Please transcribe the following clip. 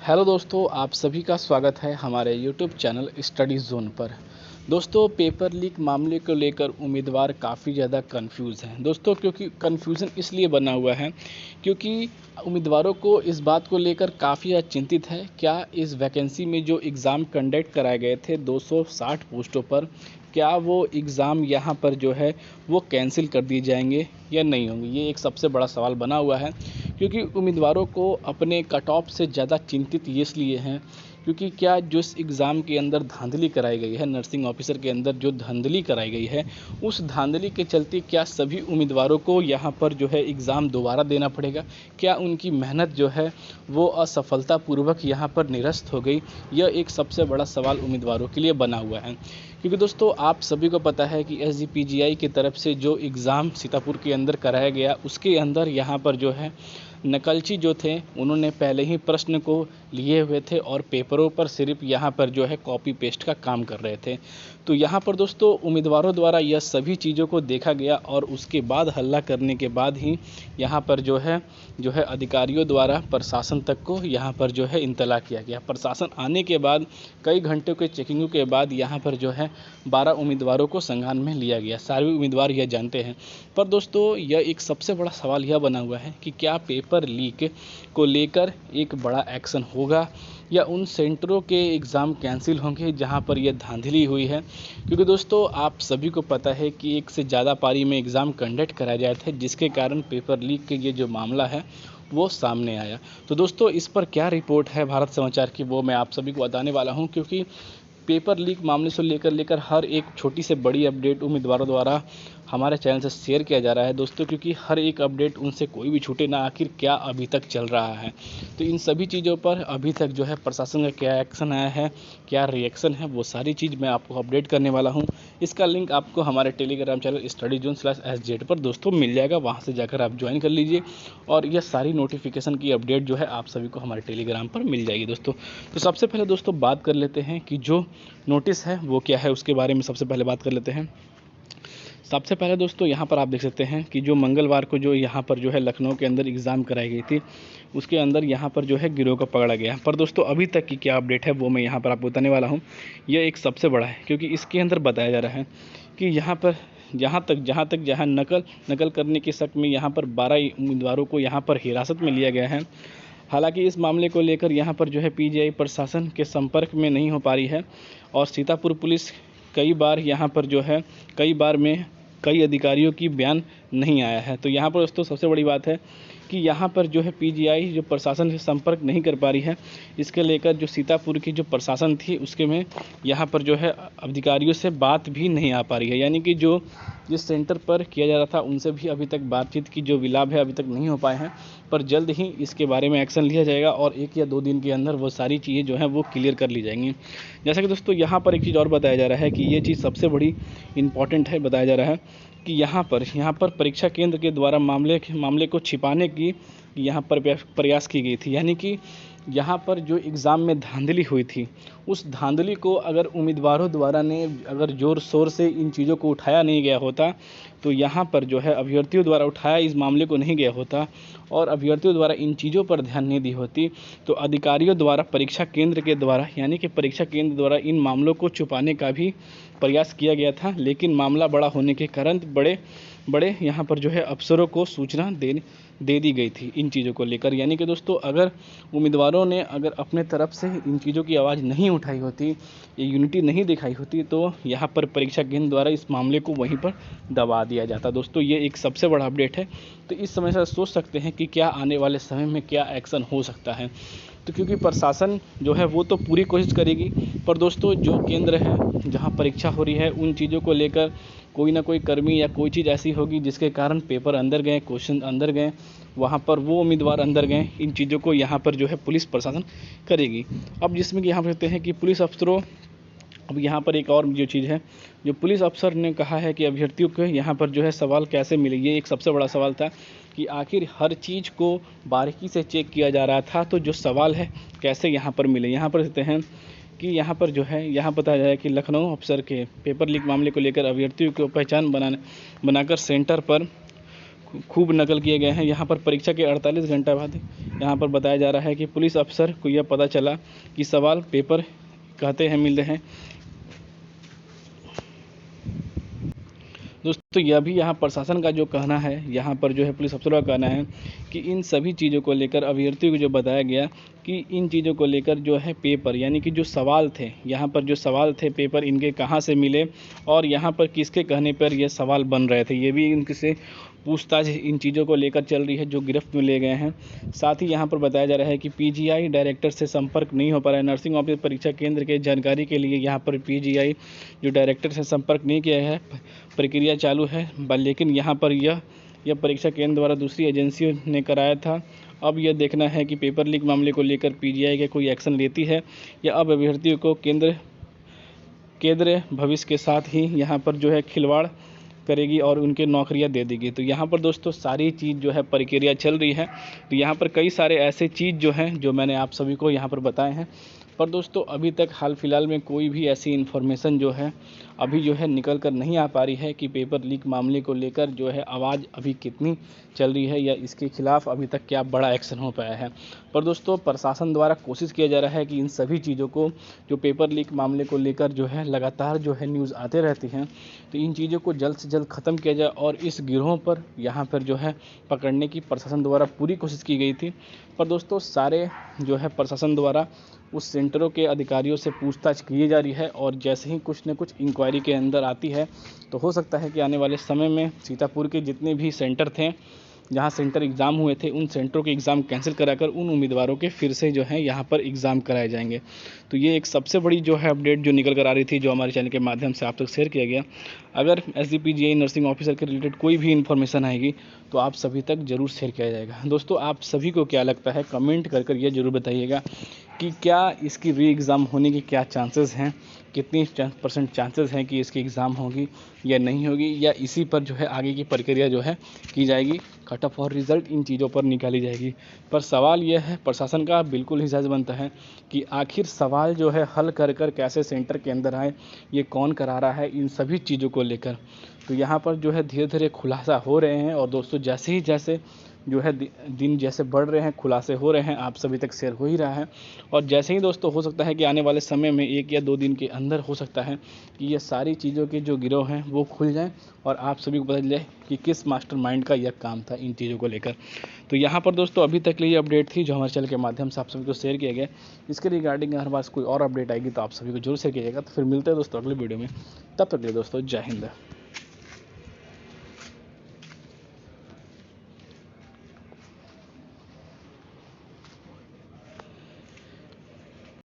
Hello दोस्तों, आप सभी का स्वागत है हमारे यूट्यूब चैनल स्टडी जोन पर। दोस्तों, पेपर लीक मामले को लेकर उम्मीदवार काफ़ी ज़्यादा कंफ्यूज हैं दोस्तों, क्योंकि कंफ्यूजन इसलिए बना हुआ है क्योंकि उम्मीदवारों को इस बात को लेकर काफ़ी ज़्यादा चिंतित है। क्या इस वैकेंसी में जो एग्ज़ाम कंडक्ट कराए गए थे 260 पोस्टों पर, क्या वो एग्ज़ाम यहाँ पर जो है वो कैंसिल कर दिए जाएंगे या नहीं होंगे? ये एक सबसे बड़ा सवाल बना हुआ है, क्योंकि उम्मीदवारों को अपने कट ऑफ से ज़्यादा चिंतित ये इसलिए हैं क्योंकि क्या जो इस एग्ज़ाम के अंदर धांधली कराई गई है, नर्सिंग ऑफिसर के अंदर जो धांधली कराई गई है, उस धांधली के चलते क्या सभी उम्मीदवारों को यहाँ पर जो है एग्ज़ाम दोबारा देना पड़ेगा? क्या उनकी मेहनत जो है वो असफलतापूर्वक यहाँ पर निरस्त हो गई? यह एक सबसे बड़ा सवाल उम्मीदवारों के लिए बना हुआ है, क्योंकि दोस्तों आप सभी को पता है कि SGPGI की तरफ से जो एग्ज़ाम सीतापुर के अंदर कराया गया, उसके अंदर यहाँ पर जो है नकलची जो थे उन्होंने पहले ही प्रश्न को लिए हुए थे और पेपरों पर सिर्फ यहाँ पर जो है कॉपी पेस्ट का काम कर रहे थे। तो यहाँ पर दोस्तों उम्मीदवारों द्वारा यह सभी चीज़ों को देखा गया और उसके बाद हल्ला करने के बाद ही यहाँ पर जो है अधिकारियों द्वारा प्रशासन तक को यहाँ पर जो है इंतला किया गया। प्रशासन आने के बाद कई घंटों के चेकिंगों के बाद यहाँ पर जो है 12 उम्मीदवारों को संज्ञान में लिया गया। सारे उम्मीदवार यह जानते हैं, पर दोस्तों यह एक सबसे बड़ा सवाल यह बना हुआ है कि क्या पेपर लीक को लेकर एक बड़ा एक्शन होगा या उन सेंटरों के एग्ज़ाम कैंसिल होंगे जहां पर यह धांधली हुई है? क्योंकि दोस्तों आप सभी को पता है कि एक से ज़्यादा पारी में एग्ज़ाम कंडक्ट कराए जाए थे, जिसके कारण पेपर लीक के ये जो मामला है वो सामने आया। तो दोस्तों इस पर क्या रिपोर्ट है भारत समाचार की, वो मैं आप सभी को बताने वाला हूं, क्योंकि पेपर लीक मामले से लेकर हर एक छोटी से बड़ी अपडेट उम्मीदवारों द्वारा हमारे चैनल से शेयर किया जा रहा है दोस्तों, क्योंकि हर एक अपडेट उनसे कोई भी छूटे ना। आखिर क्या अभी तक चल रहा है, तो इन सभी चीज़ों पर अभी तक जो है प्रशासन का क्या एक्शन आया है, क्या रिएक्शन है, वो सारी चीज़ मैं आपको अपडेट करने वाला हूँ। इसका लिंक आपको हमारे टेलीग्राम चैनल StudyZone/SZ पर दोस्तों मिल जाएगा, वहाँ से जाकर आप ज्वाइन कर लीजिए और यह सारी नोटिफिकेशन की अपडेट जो है आप सभी को हमारे टेलीग्राम पर मिल जाएगी दोस्तों। तो सबसे पहले दोस्तों बात कर लेते हैं कि जो नोटिस है वो क्या है, उसके बारे में सबसे पहले बात कर लेते हैं। सबसे पहले दोस्तों यहाँ पर आप देख सकते हैं कि जो मंगलवार को जो यहाँ पर जो है लखनऊ के अंदर एग्ज़ाम कराई गई थी, उसके अंदर यहाँ पर जो है गिरोह को पकड़ा गया। पर दोस्तों अभी तक की क्या अपडेट है वो मैं यहाँ पर आपको बताने वाला हूँ। यह एक सबसे बड़ा है, क्योंकि इसके अंदर बताया जा रहा है कि यहाँ पर जहाँ नकल करने के शक में यहाँ पर 12 उम्मीदवारों को यहाँ पर हिरासत में लिया गया है। हालांकि इस मामले को लेकर यहाँ पर जो है PGI प्रशासन के संपर्क में नहीं हो पा रही है और सीतापुर पुलिस कई बार यहाँ पर जो है कई अधिकारियों की बयान नहीं आया है। तो यहाँ पर दोस्तों सबसे बड़ी बात है कि यहाँ पर जो है PGI जो प्रशासन से संपर्क नहीं कर पा रही है। इसके लेकर जो सीतापुर की जो प्रशासन थी उसके में यहाँ पर जो है अधिकारियों से बात भी नहीं आ पा रही है, यानी कि जो जिस सेंटर पर किया जा रहा था उनसे भी अभी तक बातचीत की जो विलाप है अभी तक नहीं हो पाए हैं। पर जल्द ही इसके बारे में एक्शन लिया जाएगा और 1 या 2 दिन के अंदर वो सारी चीज़ें जो हैं वो क्लियर कर ली जाएंगी। जैसा कि दोस्तों यहाँ पर एक चीज़ और बताया जा रहा है कि ये चीज़ सबसे बड़ी इम्पॉर्टेंट है। बताया जा रहा है कि यहाँ पर परीक्षा केंद्र के द्वारा मामले को छिपाने की यहाँ पर प्रयास की गई थी, यानी कि यहाँ पर जो एग्ज़ाम में धांधली हुई थी उस धांधली को अगर उम्मीदवारों द्वारा ने अगर ज़ोर शोर से इन चीज़ों को उठाया नहीं गया होता, तो यहाँ पर जो है अभ्यर्थियों द्वारा उठाया इस मामले को नहीं गया होता और अभ्यर्थियों द्वारा इन चीज़ों पर ध्यान नहीं दी होती, तो अधिकारियों द्वारा परीक्षा केंद्र के द्वारा यानी कि परीक्षा केंद्र द्वारा इन मामलों को छुपाने का भी प्रयास किया गया था। लेकिन मामला बड़ा होने के कारण बड़े यहाँ पर जो है अफसरों को सूचना दे दी गई थी इन चीज़ों को लेकर। यानी कि दोस्तों अगर उम्मीदवारों ने अगर अपने तरफ से इन चीज़ों की आवाज़ नहीं उठाई होती, ये यूनिटी नहीं दिखाई होती, तो यहाँ पर परीक्षा केंद्र द्वारा इस मामले को वहीं पर दबा दिया जाता। दोस्तों ये एक सबसे बड़ा अपडेट है। तो इस समय से सोच सकते हैं कि क्या आने वाले समय में क्या एक्शन हो सकता है। तो क्योंकि प्रशासन जो है वो तो पूरी कोशिश करेगी, पर दोस्तों जो केंद्र है जहाँ परीक्षा हो रही है उन चीज़ों को लेकर कोई ना कोई कर्मी या कोई चीज़ ऐसी होगी जिसके कारण पेपर अंदर गए, क्वेश्चन अंदर गए, वहाँ पर वो उम्मीदवार अंदर गए। इन चीज़ों को यहाँ पर जो है पुलिस प्रशासन करेगी। अब जिसमें कि यहाँ पर कहते हैं कि पुलिस अफसरों, अब यहाँ पर एक और जो चीज़ है, जो पुलिस अफसर ने कहा है कि अभ्यर्थियों को यहाँ पर जो है सवाल कैसे मिले, ये एक सबसे बड़ा सवाल था कि आखिर हर चीज़ को बारीकी से चेक किया जा रहा था, तो जो सवाल है कैसे यहाँ पर मिले। यहाँ पर कहते हैं कि यहाँ पर जो है यहाँ बताया जाए कि लखनऊ अफसर के पेपर लीक मामले को लेकर अभ्यर्थियों को पहचान बनाकर सेंटर पर खूब नकल किए गए हैं। यहाँ पर परीक्षा के 48 घंटा बाद यहाँ पर बताया जा रहा है कि पुलिस अफसर को यह पता चला कि सवाल पेपर कहते हैं मिल रहे हैं। दोस्तों यह भी यहाँ प्रशासन का जो कहना है, यहाँ पर जो है पुलिस अफसरों का कहना है कि इन सभी चीज़ों को लेकर अभ्यर्थियों को जो बताया गया कि इन चीज़ों को लेकर जो है पेपर यानी कि जो सवाल थे, यहाँ पर जो सवाल थे पेपर इनके कहाँ से मिले और यहाँ पर किसके कहने पर ये सवाल बन रहे थे, ये भी इनसे पूछताछ इन चीज़ों को लेकर चल रही है जो गिरफ्त में ले गए हैं। साथ ही यहाँ पर बताया जा रहा है कि पीजीआई डायरेक्टर से संपर्क नहीं हो पा रहा है। नर्सिंग ऑफिस परीक्षा केंद्र के जानकारी के लिए यहाँ पर पीजीआई जो डायरेक्टर से संपर्क नहीं किया है, प्रक्रिया चालू है, लेकिन यहाँ पर यह परीक्षा केंद्र द्वारा दूसरी एजेंसियों ने कराया था। अब यह देखना है कि पेपर लीक मामले को लेकर पीजीआई के कोई एक्शन लेती है या अब अभ्यर्थियों को केंद्र भविष्य के साथ ही यहाँ पर जो है खिलवाड़ करेगी और उनके नौकरियां दे देगी। तो यहाँ पर दोस्तों सारी चीज़ जो है प्रक्रिया चल रही है। तो यहाँ पर कई सारे ऐसे चीज़ जो हैं जो मैंने आप सभी को यहाँ पर बताए हैं, पर दोस्तों अभी तक हाल फिलहाल में कोई भी ऐसी इन्फॉर्मेशन जो है अभी जो है निकल कर नहीं आ पा रही है कि पेपर लीक मामले को लेकर जो है आवाज़ अभी कितनी चल रही है या इसके खिलाफ अभी तक क्या बड़ा एक्शन हो पाया है। पर दोस्तों प्रशासन द्वारा कोशिश किया जा रहा है कि इन सभी चीज़ों को जो पेपर लीक मामले को लेकर जो है लगातार जो है न्यूज़ आते रहती हैं, तो इन चीज़ों को जल्द से जल्द ख़त्म किया जाए और इस गिरोह पर यहाँ पर जो है पकड़ने की प्रशासन द्वारा पूरी कोशिश की गई थी। पर दोस्तों सारे जो है प्रशासन द्वारा उस सेंटरों के अधिकारियों से पूछताछ की जा रही है और जैसे ही कुछ न कुछ इंक्वायरी के अंदर आती है तो हो सकता है कि आने वाले समय में सीतापुर के जितने भी सेंटर थे जहां सेंटर एग्ज़ाम हुए थे उन सेंटरों के एग्ज़ाम कैंसिल कराकर उन उम्मीदवारों के फिर से जो है यहां पर एग्ज़ाम कराए जाएंगे। तो ये एक सबसे बड़ी जो है अपडेट जो निकल कर आ रही थी जो हमारे चैनल के माध्यम से आप तक शेयर किया गया। अगर एसजीपीजीआई नर्सिंग ऑफिसर के रिलेटेड कोई भी इन्फॉर्मेशन आएगी तो आप सभी तक ज़रूर शेयर किया जाएगा। दोस्तों आप सभी को क्या लगता है कमेंट कर ये ज़रूर बताइएगा कि क्या इसकी री एग्ज़ाम होने की क्या चांसेस हैं, कितनी % चांसेस हैं कि इसकी एग्ज़ाम होगी या नहीं होगी, या इसी पर जो है आगे की प्रक्रिया जो है की जाएगी, कट ऑफ और रिज़ल्ट इन चीज़ों पर निकाली जाएगी। पर सवाल यह है प्रशासन का बिल्कुल ही जायज़ बनता है कि आखिर सवाल जो है हल कर कैसे सेंटर के अंदर आए, ये कौन करा रहा है, इन सभी चीज़ों को लेकर तो यहाँ पर जो है धीरे धीरे खुलासा हो रहे हैं। और दोस्तों जैसे जो है दिन जैसे बढ़ रहे हैं खुलासे हो रहे हैं, आप सभी तक शेयर हो ही रहा है। और जैसे ही दोस्तों हो सकता है कि आने वाले समय में 1 या 2 दिन के अंदर हो सकता है कि ये सारी चीज़ों के जो गिरोह हैं वो खुल जाएं और आप सभी को पता चल जाए कि किस मास्टरमाइंड का यह काम था इन चीज़ों को लेकर। तो यहाँ पर दोस्तों अभी तक के लिए अपडेट थी जो हमारे चैनल के माध्यम से आप सभी को शेयर किया गया। इसके रिगार्डिंग हर बार कोई और अपडेट आएगी तो आप सभी को जरूर शेयर किया जाएगा। तो फिर मिलते हैं दोस्तों अगले वीडियो में, तब तक के लिए दोस्तों जय हिंद।